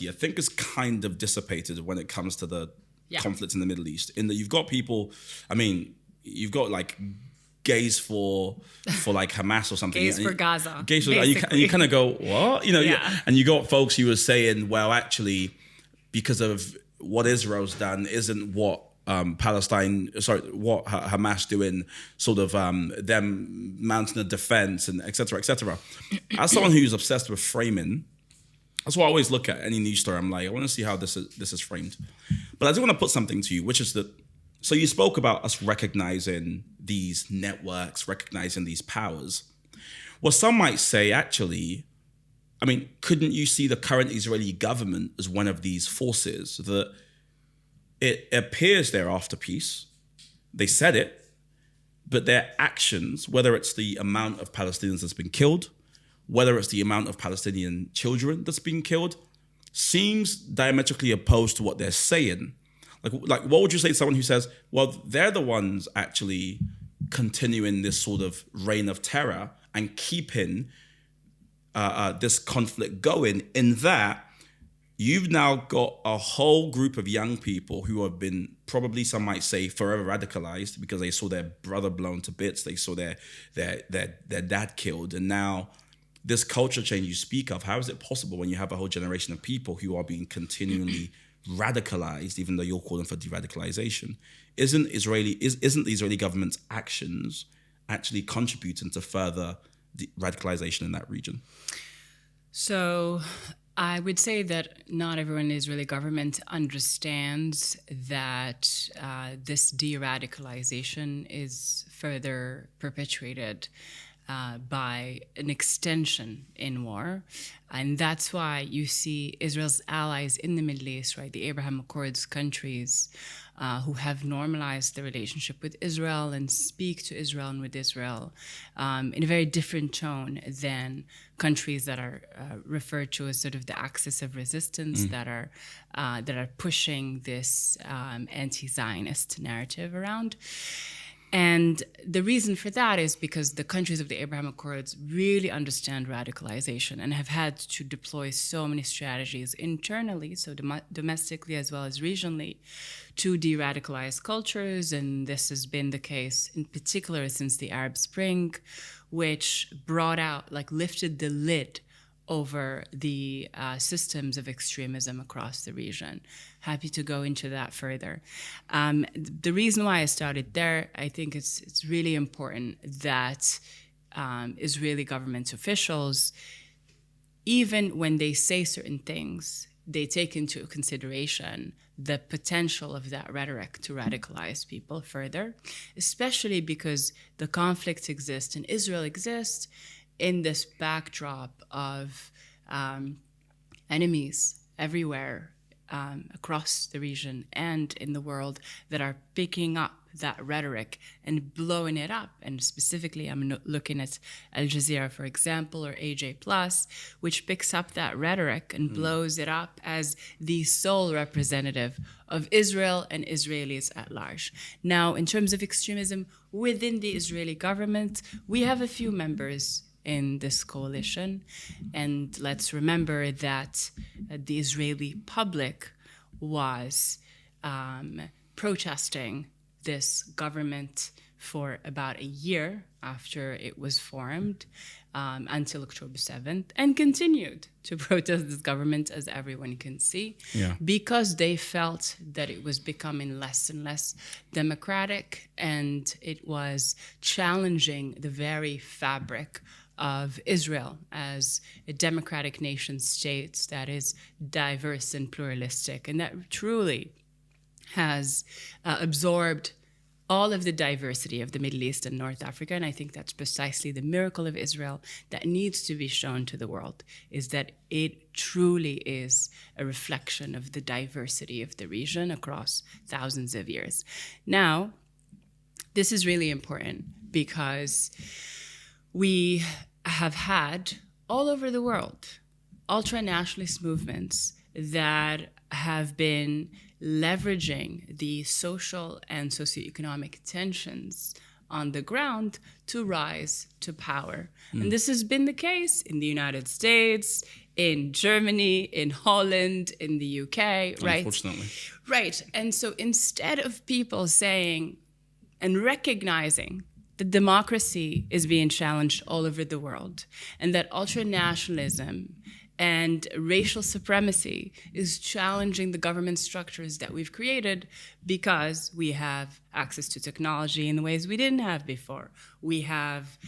I think is kind of dissipated when it comes to the conflict in the Middle East. In that you've got people, I mean, you've got like gays for like Hamas or something. Gays for Gaza. Gays for, and you kind of go, what? You know, and you got folks who were saying, well, actually, because of what Israel's done isn't what what Hamas doing, sort of them mounting a defense and et cetera, et cetera. As someone who's obsessed with framing, that's why I always look at any news story. I'm like, I want to see how this is framed. But I do want to put something to you, which is that, so you spoke about us recognizing these networks, recognizing these powers. Well, some might say, actually, I mean, couldn't you see the current Israeli government as one of these forces that it appears they're after peace? They said it, but their actions, whether it's the amount of Palestinians that's been killed, whether it's the amount of Palestinian children that's been killed, seems diametrically opposed to what they're saying. Like, what would you say to someone who says, well, they're the ones actually continuing this sort of reign of terror and keeping this conflict going, in that you've now got a whole group of young people who have been, probably some might say, forever radicalized because they saw their brother blown to bits, they saw their dad killed, and now this culture change you speak of, how is it possible when you have a whole generation of people who are being continually radicalized, even though you're calling for de-radicalization? Isn't the Israeli government's actions actually contributing to further radicalization in that region? So I would say that not everyone in the Israeli government understands that this de-radicalization is further perpetuated by an extension in war. And that's why you see Israel's allies in the Middle East, right, the Abraham Accords countries, who have normalized the relationship with Israel and speak to Israel and with Israel in a very different tone than countries that are referred to as sort of the axis of resistance, that are pushing this anti-Zionist narrative around. And the reason for that is because the countries of the Abraham Accords really understand radicalization and have had to deploy so many strategies internally, so domestically as well as regionally, to de-radicalize cultures. And this has been the case in particular since the Arab Spring, which brought out, like lifted the lid over the systems of extremism across the region. Happy to go into that further. The reason why I started there, I think it's really important that Israeli government officials, even when they say certain things, they take into consideration the potential of that rhetoric to radicalize people further, especially because the conflicts exist and Israel exists in this backdrop of enemies everywhere across the region and in the world that are picking up that rhetoric and blowing it up. And specifically, I'm looking at Al Jazeera, for example, or AJ Plus, which picks up that rhetoric and blows it up as the sole representative of Israel and Israelis at large. Now, in terms of extremism within the Israeli government, we have a few members in this coalition. And let's remember that the Israeli public was protesting this government for about a year after it was formed, until October 7th, and continued to protest this government, as everyone can see, because they felt that it was becoming less and less democratic, and it was challenging the very fabric of Israel as a democratic nation state that is diverse and pluralistic, and that truly has absorbed all of the diversity of the Middle East and North Africa. And I think that's precisely the miracle of Israel that needs to be shown to the world, is that it truly is a reflection of the diversity of the region across thousands of years. Now, this is really important because we have had all over the world ultra-nationalist movements that have been leveraging the social and socioeconomic tensions on the ground to rise to power. And this has been the case in the United States, in Germany, in Holland, in the UK, right? Unfortunately. Right. And so instead of people saying and recognizing that democracy is being challenged all over the world, and that ultranationalism and racial supremacy is challenging the government structures that we've created because we have access to technology in ways we didn't have before. We have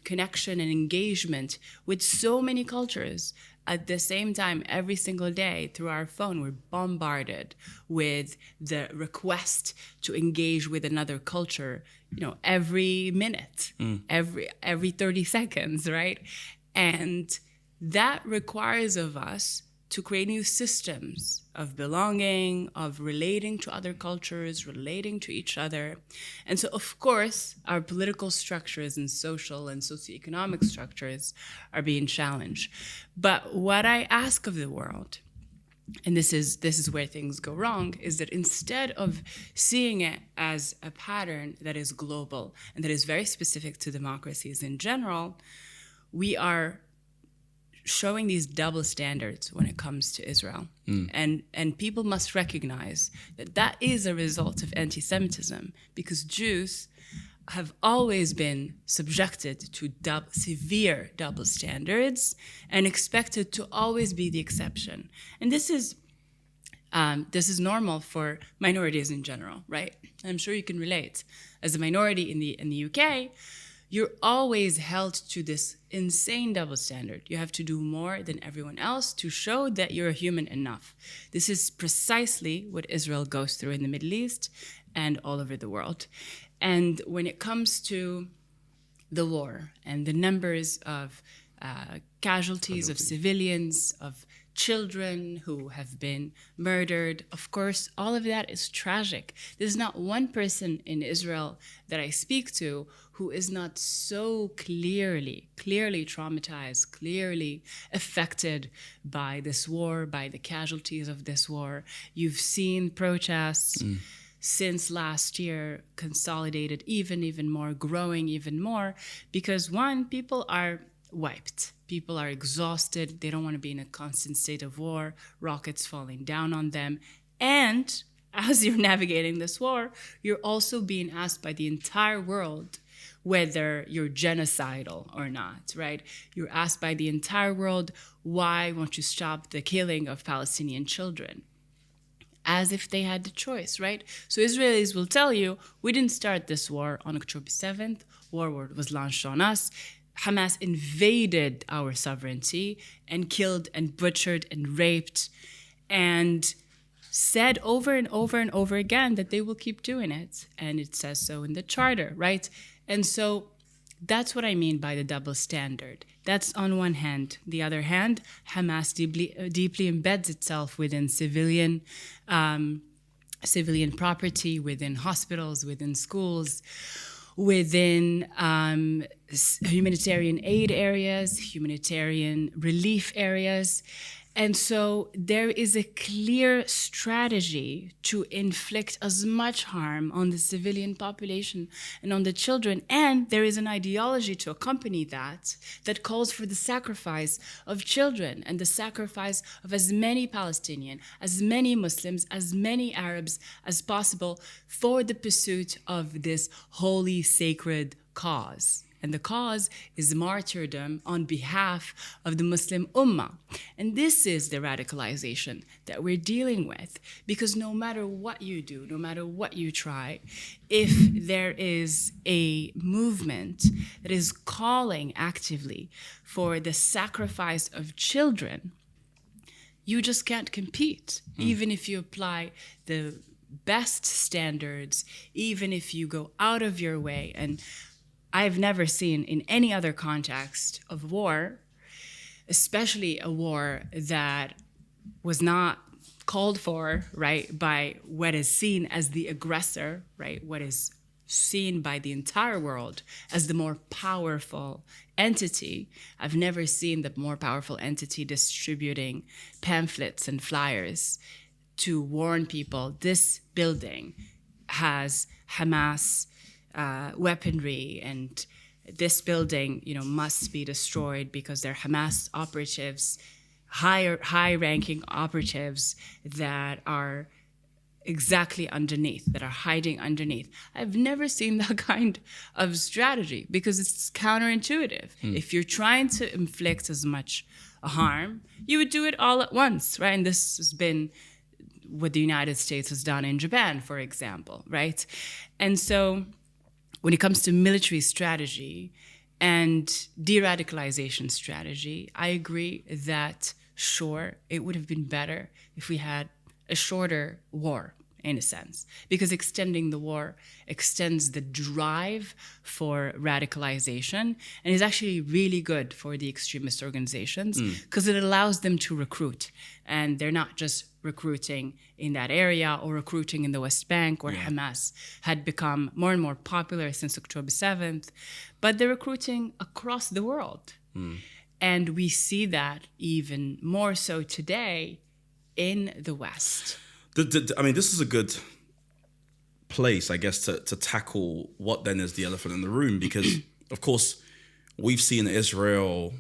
connection and engagement with so many cultures. At the same time, every single day through our phone, we're bombarded with the request to engage with another culture, every minute, every 30 seconds, right? And that requires of us to create new systems of belonging, of relating to other cultures, relating to each other. And so, of course, our political structures and social and socioeconomic structures are being challenged. But what I ask of the world, and this is where things go wrong, is that instead of seeing it as a pattern that is global and that is very specific to democracies in general, we are showing these double standards when it comes to Israel. And people must recognize that that is a result of anti-Semitism, because Jews have always been subjected to severe double standards and expected to always be the exception. And this is normal for minorities in general, right? I'm sure you can relate. As a minority in the UK, you're always held to this insane double standard. You have to do more than everyone else to show that you're human enough. This is precisely what Israel goes through in the Middle East and all over the world. And when it comes to the war and the numbers of casualties of civilians, of children who have been murdered, of course, all of that is tragic. There's not one person in Israel that I speak to who is not so clearly traumatized, clearly affected by this war, by the casualties of this war. You've seen protests since last year consolidated even more, growing even more, because one, people are wiped. People are exhausted. They don't want to be in a constant state of war, rockets falling down on them. And as you're navigating this war, you're also being asked by the entire world whether you're genocidal or not, right? You're asked by the entire world, why won't you stop the killing of Palestinian children? As if they had the choice, right? So Israelis will tell you, we didn't start this war on October 7th. War was launched on us. Hamas invaded our sovereignty and killed and butchered and raped and said over and over and over again that they will keep doing it. And it says so in the charter, right? And so that's what I mean by the double standard. That's on one hand. The other hand, Hamas deeply embeds itself within civilian property, within hospitals, within schools, within humanitarian aid areas, humanitarian relief areas. And so there is a clear strategy to inflict as much harm on the civilian population and on the children. And there is an ideology to accompany that calls for the sacrifice of children and the sacrifice of as many Palestinians, as many Muslims, as many Arabs as possible for the pursuit of this holy, sacred cause. And the cause is martyrdom on behalf of the Muslim Ummah. And this is the radicalization that we're dealing with. Because no matter what you do, no matter what you try, if there is a movement that is calling actively for the sacrifice of children, you just can't compete. Even if you apply the best standards, even if you go out of your way. And I've never seen in any other context of war, especially a war that was not called for, right, by what is seen as the aggressor, right, what is seen by the entire world as the more powerful entity. I've never seen the more powerful entity distributing pamphlets and flyers to warn people this building has Hamas weaponry, and this building, must be destroyed because they're Hamas operatives. high-ranking operatives that are exactly underneath, that are hiding underneath. I've never seen that kind of strategy because it's counterintuitive. If you're trying to inflict as much harm, you would do it all at once, right? And this has been what the United States has done in Japan, for example, right? And so when it comes to military strategy and de-radicalization strategy, I agree that, sure, it would have been better if we had a shorter war, in a sense, because extending the war extends the drive for radicalization and is actually really good for the extremist organizations because it allows them to recruit. And they're not just recruiting in that area or recruiting in the West Bank where Hamas had become more and more popular since October 7th, but they're recruiting across the world. And we see that even more so today in the West. I mean, this is a good place, I guess, to tackle what then is the elephant in the room, because, of course, we've seen Israel,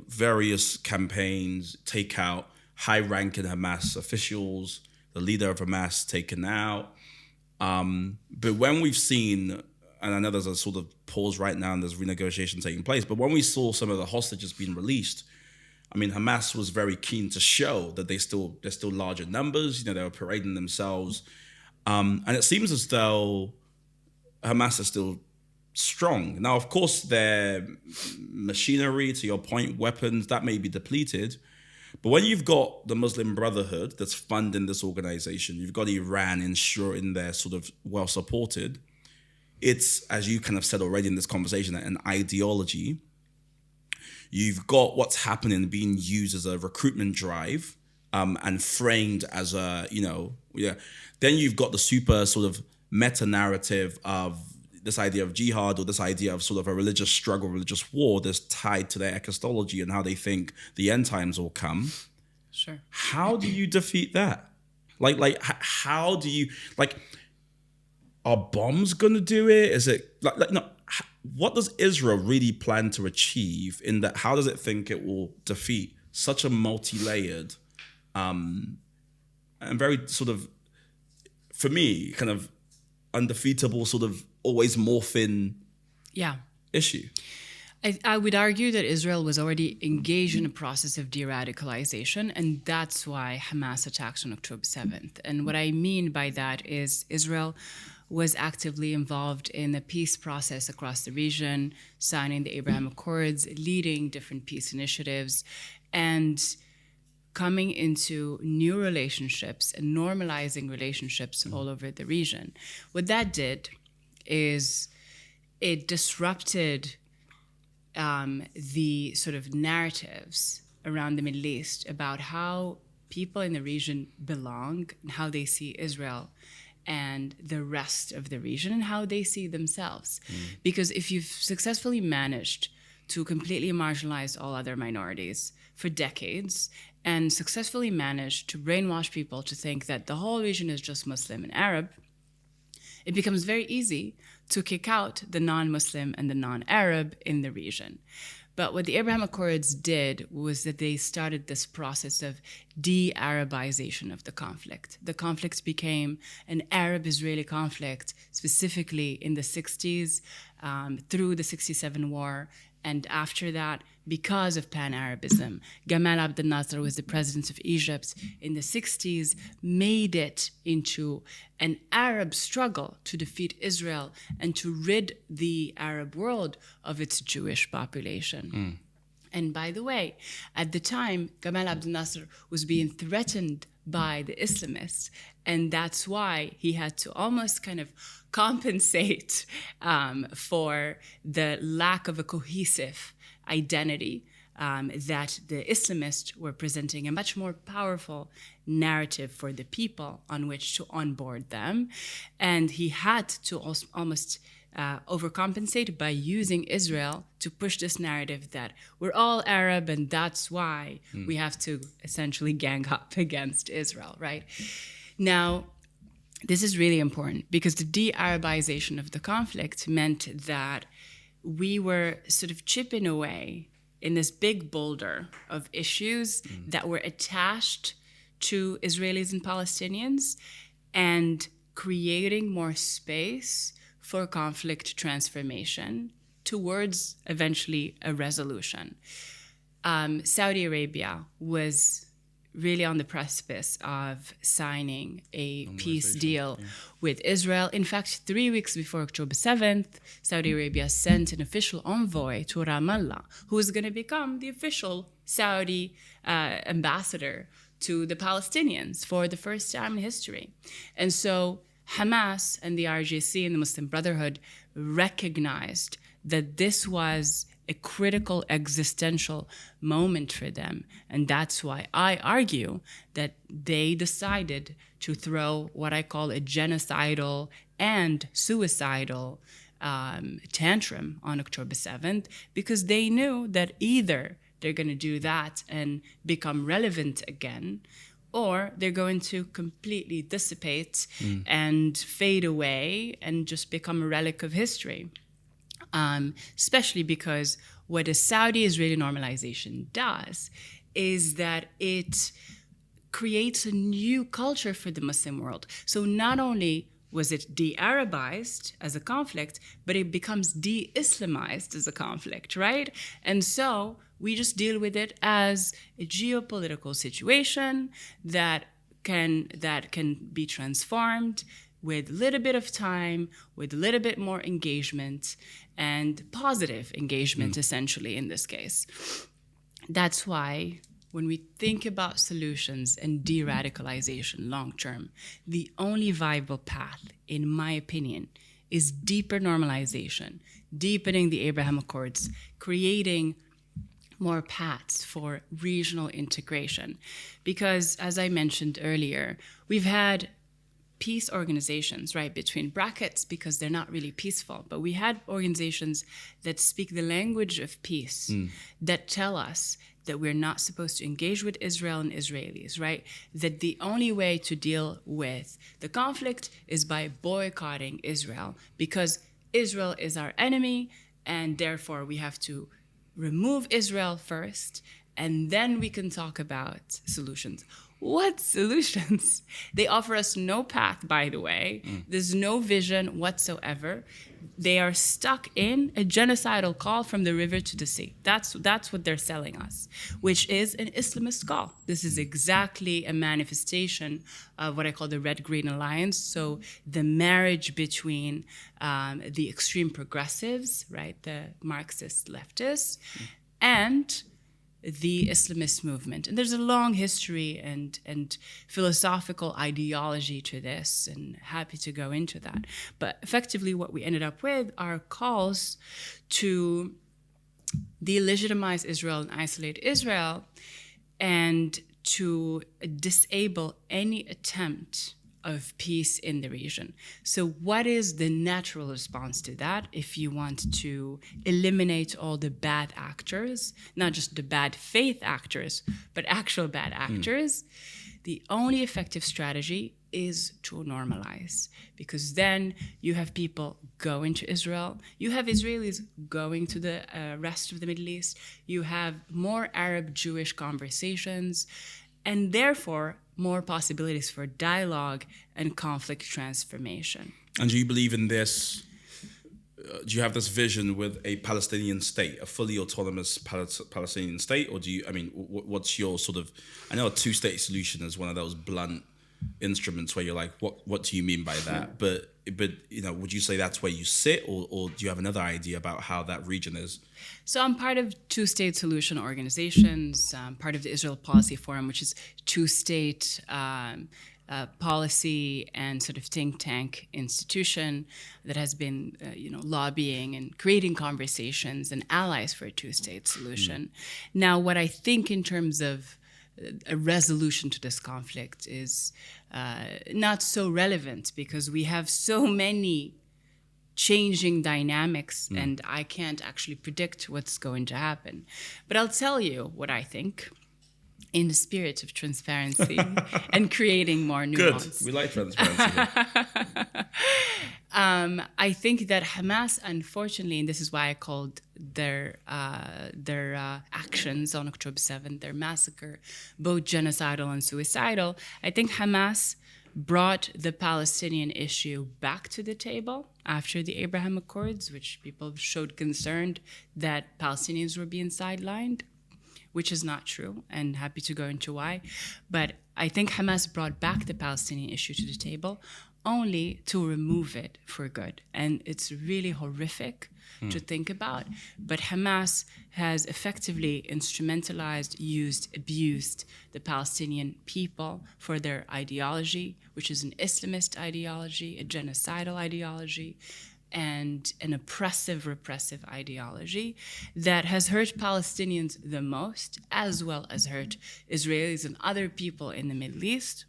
various campaigns take out high-ranking Hamas officials, the leader of Hamas taken out. But when we've seen, and I know there's a sort of pause right now and there's renegotiation taking place, but when we saw some of the hostages being released, I mean, Hamas was very keen to show that they're still larger numbers. They were parading themselves. And it seems as though Hamas is still strong. Now, of course, their machinery, to your point, weapons, that may be depleted. But when you've got the Muslim Brotherhood that's funding this organization, you've got Iran ensuring they're sort of well supported. It's, as you kind of said already in this conversation, an ideology. You've got what's happening being used as a recruitment drive and framed as a, Then you've got the super sort of meta narrative of this idea of jihad or this idea of sort of a religious struggle, religious war that's tied to their eschatology and how they think the end times will come. Sure. How do you defeat that? How do you, are bombs going to do it? Is it, no. What does Israel really plan to achieve in that? How does it think it will defeat such a multi-layered and very sort of, for me, kind of undefeatable, sort of always morphing issue? I would argue that Israel was already engaged in a process of de-radicalization, and that's why Hamas attacked on October 7th. And what I mean by that is Israel was actively involved in the peace process across the region, signing the Abraham Accords, leading different peace initiatives, and coming into new relationships and normalizing relationships all over the region. What that did is it disrupted the sort of narratives around the Middle East about how people in the region belong and how they see Israel and the rest of the region and how they see themselves. Because if you've successfully managed to completely marginalize all other minorities for decades and successfully managed to brainwash people to think that the whole region is just Muslim and Arab, it becomes very easy to kick out the non-Muslim and the non-Arab in the region. But what the Abraham Accords did was that they started this process of de-Arabization of the conflict. The conflict became an Arab-Israeli conflict, specifically in the 60s, through the 67 war. And after that, because of Pan-Arabism, Gamal Abdel Nasser was the president of Egypt in the 60s, made it into an Arab struggle to defeat Israel and to rid the Arab world of its Jewish population. And by the way, at the time, Gamal Abdel Nasser was being threatened by the Islamists, and that's why he had to almost kind of compensate for the lack of a cohesive identity that the Islamists were presenting a much more powerful narrative for the people on which to onboard them. And he had to almost overcompensate by using Israel to push this narrative that we're all Arab and that's why we have to essentially gang up against Israel, right? Now, this is really important because the de-Arabization of the conflict meant that we were sort of chipping away in this big boulder of issues that were attached to Israelis and Palestinians and creating more space for conflict transformation towards eventually a resolution. Saudi Arabia was really on the precipice of signing a peace deal with Israel. In fact, 3 weeks before October 7th, Saudi Arabia sent an official envoy to Ramallah, who is going to become the official Saudi ambassador to the Palestinians for the first time in history. And so Hamas and the RGC and the Muslim Brotherhood recognized that this was a critical existential moment for them. And that's why I argue that they decided to throw what I call a genocidal and suicidal tantrum on October 7th, because they knew that either they're going to do that and become relevant again, or they're going to completely dissipate and fade away and just become a relic of history. Especially because what a Saudi-Israeli normalization does is that it creates a new culture for the Muslim world. So not only was it de-Arabized as a conflict, but it becomes de-Islamized as a conflict, right? And so we just deal with it as a geopolitical situation that can be transformed with a little bit of time, with a little bit more engagement, and positive engagement, essentially, in this case. That's why when we think about solutions and de-radicalization long-term, the only viable path, in my opinion, is deeper normalization, deepening the Abraham Accords, creating more paths for regional integration. Because, as I mentioned earlier, we've had peace organizations, right, between brackets, because they're not really peaceful, but we had organizations that speak the language of peace, that tell us that we're not supposed to engage with Israel and Israelis, right? That the only way to deal with the conflict is by boycotting Israel, because Israel is our enemy, and therefore we have to remove Israel first, and then we can talk about solutions. What solutions? They offer us no path, by the way. There's no vision whatsoever. They are stuck in a genocidal call from the river to the sea. That's what they're selling us, which is an Islamist call. This is exactly a manifestation of what I call the Red-Green Alliance. So the marriage between the extreme progressives, right, the Marxist leftists, and the Islamist movement. And there's a long history and philosophical ideology to this, and happy to go into that. But effectively what we ended up with are calls to delegitimize Israel and isolate Israel, and to disable any attempt of peace in the region. So what is the natural response to that if you want to eliminate all the bad actors, not just the bad faith actors, but actual bad actors? The only effective strategy is to normalize, because then you have people going to Israel, you have Israelis going to the rest of the Middle East, you have more Arab-Jewish conversations, and therefore more possibilities for dialogue and conflict transformation. And do you believe in this? Do you have this vision with a Palestinian state, a fully autonomous Palestinian state? Or do you, I mean, what's your sort of, I know a two-state solution is one of those blunt instruments where you're like, what do you mean by that? But you know, would you say that's where you sit, or do you have another idea about how that region is? So I'm part of two-state solution organizations, part of the Israel Policy Forum, which is two-state policy and sort of think tank institution that has been, lobbying and creating conversations and allies for a two-state solution. Now, what I think in terms of a resolution to this conflict is not so relevant, because we have so many changing dynamics and I can't actually predict what's going to happen. But I'll tell you what I think in the spirit of transparency and creating more nuance. Good. We like transparency. I think that Hamas, unfortunately, and this is why I called their actions on October 7th, their massacre, both genocidal and suicidal, I think Hamas brought the Palestinian issue back to the table after the Abraham Accords, which people showed concern that Palestinians were being sidelined, which is not true, and happy to go into why. But I think Hamas brought back the Palestinian issue to the table only to remove it for good. And it's really horrific to think about. But Hamas has effectively instrumentalized, used, abused the Palestinian people for their ideology, which is an Islamist ideology, a genocidal ideology, and an oppressive, repressive ideology that has hurt Palestinians the most, as well as hurt Israelis and other people in the Middle East.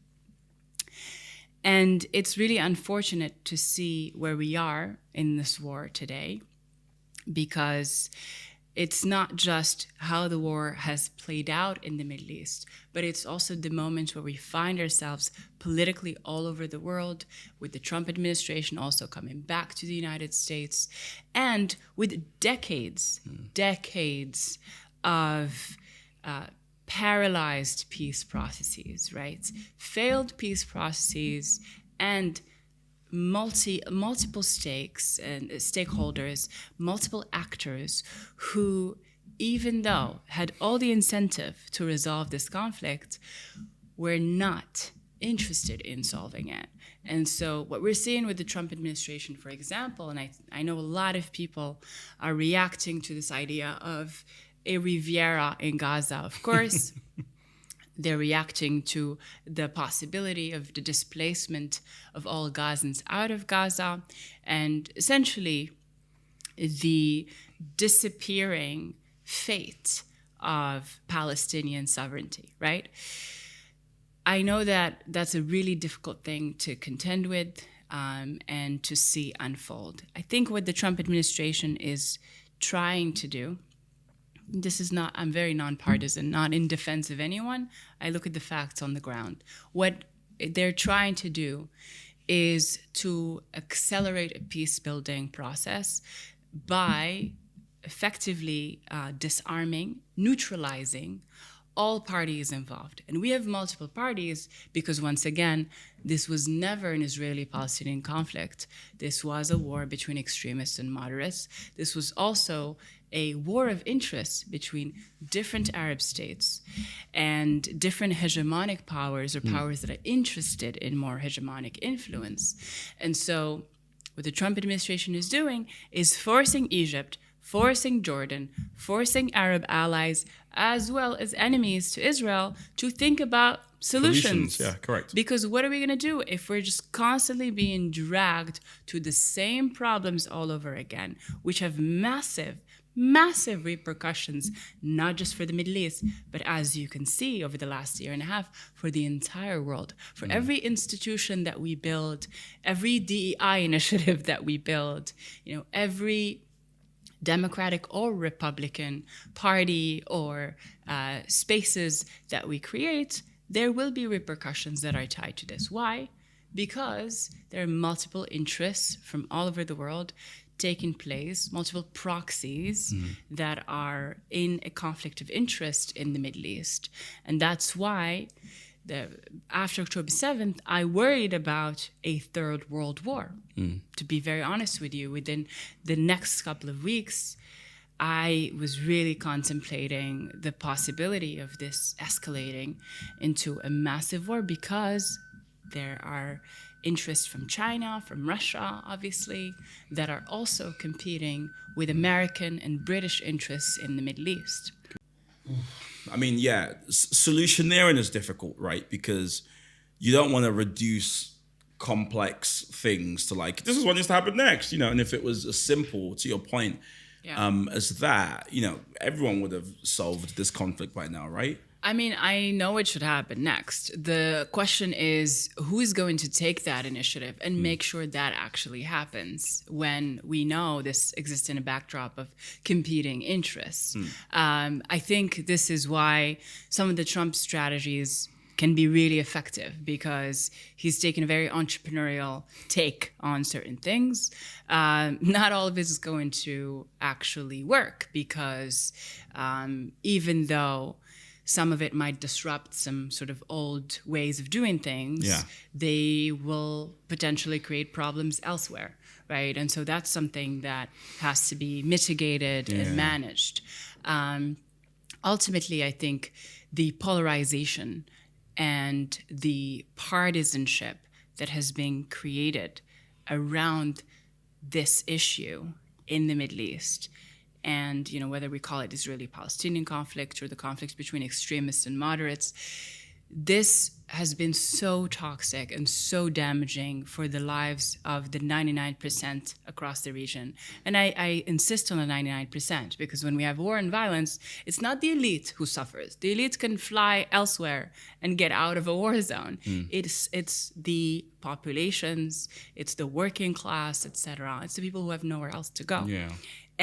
And it's really unfortunate to see where we are in this war today, because it's not just how the war has played out in the Middle East, but it's also the moment where we find ourselves politically all over the world, with the Trump administration also coming back to the United States, and with decades of paralyzed peace processes, right? Failed peace processes and multiple stakes and stakeholders, multiple actors who, even though had all the incentive to resolve this conflict, were not interested in solving it. And so what we're seeing with the Trump administration, for example, and I know a lot of people are reacting to this idea of a Riviera in Gaza, of course. They're reacting to the possibility of the displacement of all Gazans out of Gaza, and essentially the disappearing fate of Palestinian sovereignty, right? I know that that's a really difficult thing to contend with and to see unfold. I think what the Trump administration is trying to do, this is not, I'm very nonpartisan, not in defense of anyone. I look at the facts on the ground. What they're trying to do is to accelerate a peace-building process by effectively disarming, neutralizing all parties involved. And we have multiple parties because, once again, this was never an Israeli-Palestinian conflict. This was a war between extremists and moderates. This was also a war of interest between different Arab states and different hegemonic powers, or powers that are interested in more hegemonic influence. And so what the Trump administration is doing is forcing Egypt, forcing Jordan, forcing Arab allies, as well as enemies to Israel, to think about solutions. Yeah, correct. Because what are we going to do if we're just constantly being dragged to the same problems all over again, which have massive repercussions, not just for the Middle East, but as you can see over the last year and a half, for the entire world. For every institution that we build, every DEI initiative that we build, every Democratic or Republican party or spaces that we create, there will be repercussions that are tied to this. Why? Because there are multiple interests from all over the world taking place, multiple proxies that are in a conflict of interest in the Middle East. And that's why after October 7th, I worried about a third world war. To be very honest with you, within the next couple of weeks, I was really contemplating the possibility of this escalating into a massive war, because there are interests from China, from Russia, obviously, that are also competing with American and British interests in the Middle East. I mean, yeah, solutioneering is difficult, right? Because you don't want to reduce complex things to like, this is what needs to happen next, and if it was as simple, to your point, as that, everyone would have solved this conflict by now, right? I mean, I know what should happen next. The question is, who is going to take that initiative and make sure that actually happens when we know this exists in a backdrop of competing interests? I think this is why some of the Trump strategies can be really effective because he's taken a very entrepreneurial take on certain things. Not all of this is going to actually work because even though some of it might disrupt some sort of old ways of doing things, they will potentially create problems elsewhere, right? And so that's something that has to be mitigated and managed. Ultimately, I think the polarization and the partisanship that has been created around this issue in the Middle East, and whether we call it Israeli-Palestinian conflict or the conflicts between extremists and moderates, this has been so toxic and so damaging for the lives of the 99% across the region. And I insist on the 99% because when we have war and violence, it's not the elite who suffers. The elite can fly elsewhere and get out of a war zone. It's the populations, it's the working class, etc. It's the people who have nowhere else to go.